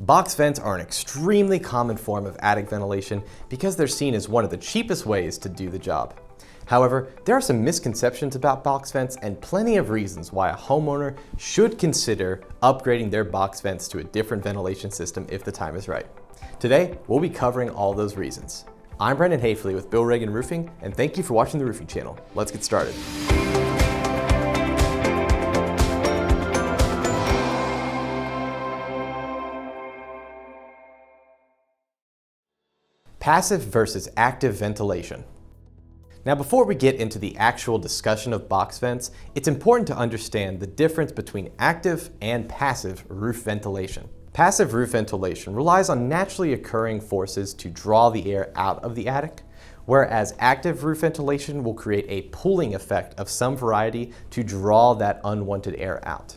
Box vents are an extremely common form of attic ventilation because they're seen as one of the cheapest ways to do the job. However, there are some misconceptions about box vents and plenty of reasons why a homeowner should consider upgrading their box vents to a different ventilation system if the time is right. Today, we'll be covering all those reasons. I'm Brandon Hafeli with Bill Reagan Roofing, and thank you for watching the Roofing Channel. Let's get started. Passive versus active ventilation. Now, before we get into the actual discussion of box vents, it's important to understand the difference between active and passive roof ventilation. Passive roof ventilation relies on naturally occurring forces to draw the air out of the attic, whereas active roof ventilation will create a pulling effect of some variety to draw that unwanted air out.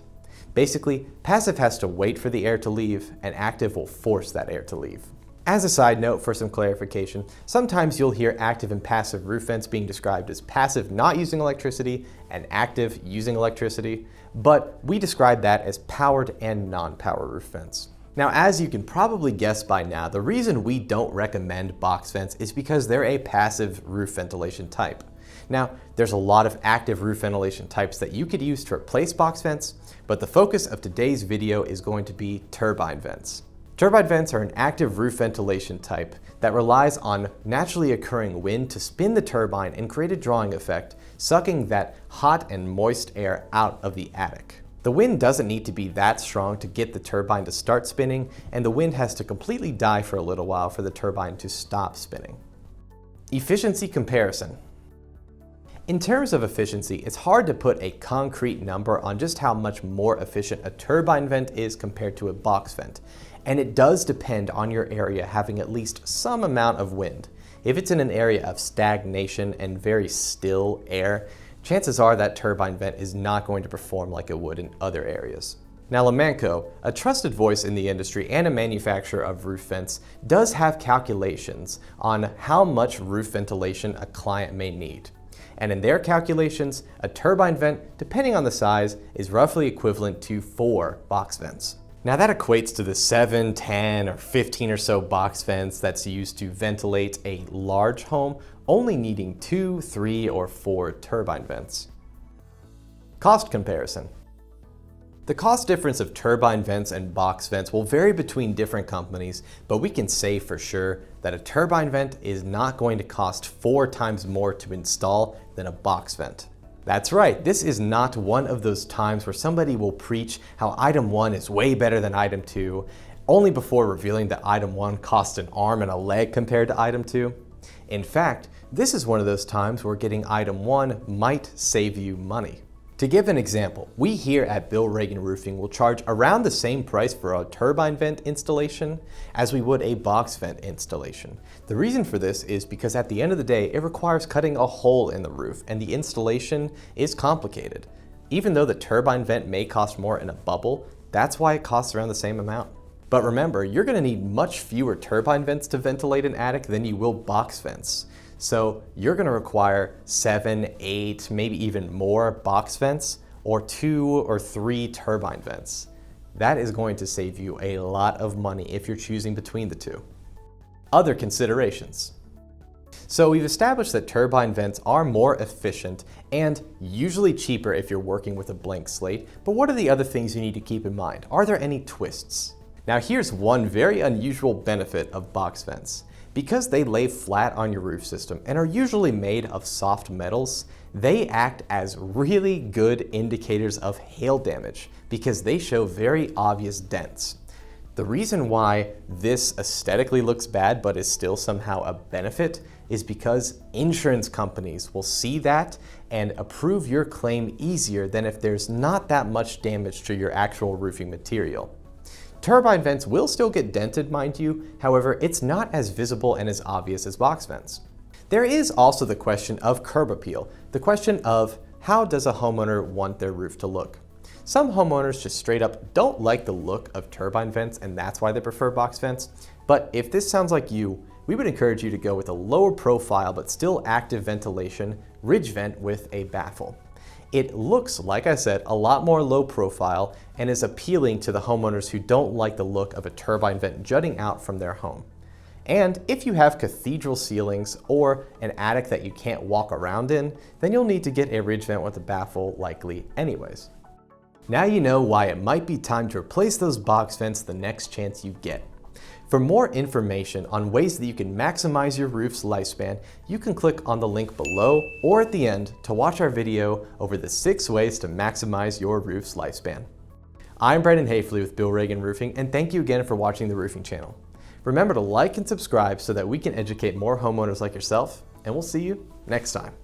Basically, passive has to wait for the air to leave, and active will force that air to leave. As a side note, for some clarification, sometimes you'll hear active and passive roof vents being described as passive not using electricity and active using electricity, but we describe that as powered and non-power roof vents. Now, as you can probably guess by now, the reason we don't recommend box vents is because they're a passive roof ventilation type. Now, there's a lot of active roof ventilation types that you could use to replace box vents, but the focus of today's video is going to be turbine vents. Turbine vents are an active roof ventilation type that relies on naturally occurring wind to spin the turbine and create a drawing effect, sucking that hot and moist air out of the attic. The wind doesn't need to be that strong to get the turbine to start spinning, and the wind has to completely die for a little while for the turbine to stop spinning. Efficiency comparison. In terms of efficiency, it's hard to put a concrete number on just how much more efficient a turbine vent is compared to a box vent. And it does depend on your area having at least some amount of wind. If it's in an area of stagnation and very still air, chances are that turbine vent is not going to perform like it would in other areas. Now, Lamanco, a trusted voice in the industry and a manufacturer of roof vents, does have calculations on how much roof ventilation a client may need. And in their calculations, a turbine vent, depending on the size, is roughly equivalent to 4 box vents. Now that equates to the 7, 10, or 15 or so box vents that's used to ventilate a large home, only needing 2, 3, or 4 turbine vents. Cost comparison. The cost difference of turbine vents and box vents will vary between different companies, but we can say for sure that a turbine vent is not going to cost 4 times more to install than a box vent. That's right, this is not one of those times where somebody will preach how item 1 is way better than item 2, only before revealing that item 1 costs an arm and a leg compared to item 2. In fact, this is one of those times where getting item 1 might save you money. To give an example, we here at Bill Reagan Roofing will charge around the same price for a turbine vent installation as we would a box vent installation. The reason for this is because at the end of the day, it requires cutting a hole in the roof, and the installation is complicated. Even though the turbine vent may cost more in a bubble, that's why it costs around the same amount. But remember, you're going to need much fewer turbine vents to ventilate an attic than you will box vents. So you're going to require 7, 8, maybe even more box vents, or 2 or 3 turbine vents. That is going to save you a lot of money if you're choosing between the two. Other considerations. So we've established that turbine vents are more efficient and usually cheaper if you're working with a blank slate, but what are the other things you need to keep in mind? Are there any twists? Now here's one very unusual benefit of box vents. Because they lay flat on your roof system and are usually made of soft metals, they act as really good indicators of hail damage because they show very obvious dents. The reason why this aesthetically looks bad but is still somehow a benefit is because insurance companies will see that and approve your claim easier than if there's not that much damage to your actual roofing material. Turbine vents will still get dented, mind you, however, it's not as visible and as obvious as box vents. There is also the question of curb appeal, the question of how does a homeowner want their roof to look? Some homeowners just straight up don't like the look of turbine vents and that's why they prefer box vents, but if this sounds like you, we would encourage you to go with a lower profile but still active ventilation ridge vent with a baffle. It looks, like I said, a lot more low profile and is appealing to the homeowners who don't like the look of a turbine vent jutting out from their home. And if you have cathedral ceilings or an attic that you can't walk around in, then you'll need to get a ridge vent with a baffle likely anyways. Now you know why it might be time to replace those box vents the next chance you get. For more information on ways that you can maximize your roof's lifespan, you can click on the link below or at the end to watch our video over the 6 ways to maximize your roof's lifespan. I'm Brandon Hafeli with Bill Reagan Roofing, and thank you again for watching the Roofing Channel. Remember to like and subscribe so that we can educate more homeowners like yourself, and we'll see you next time.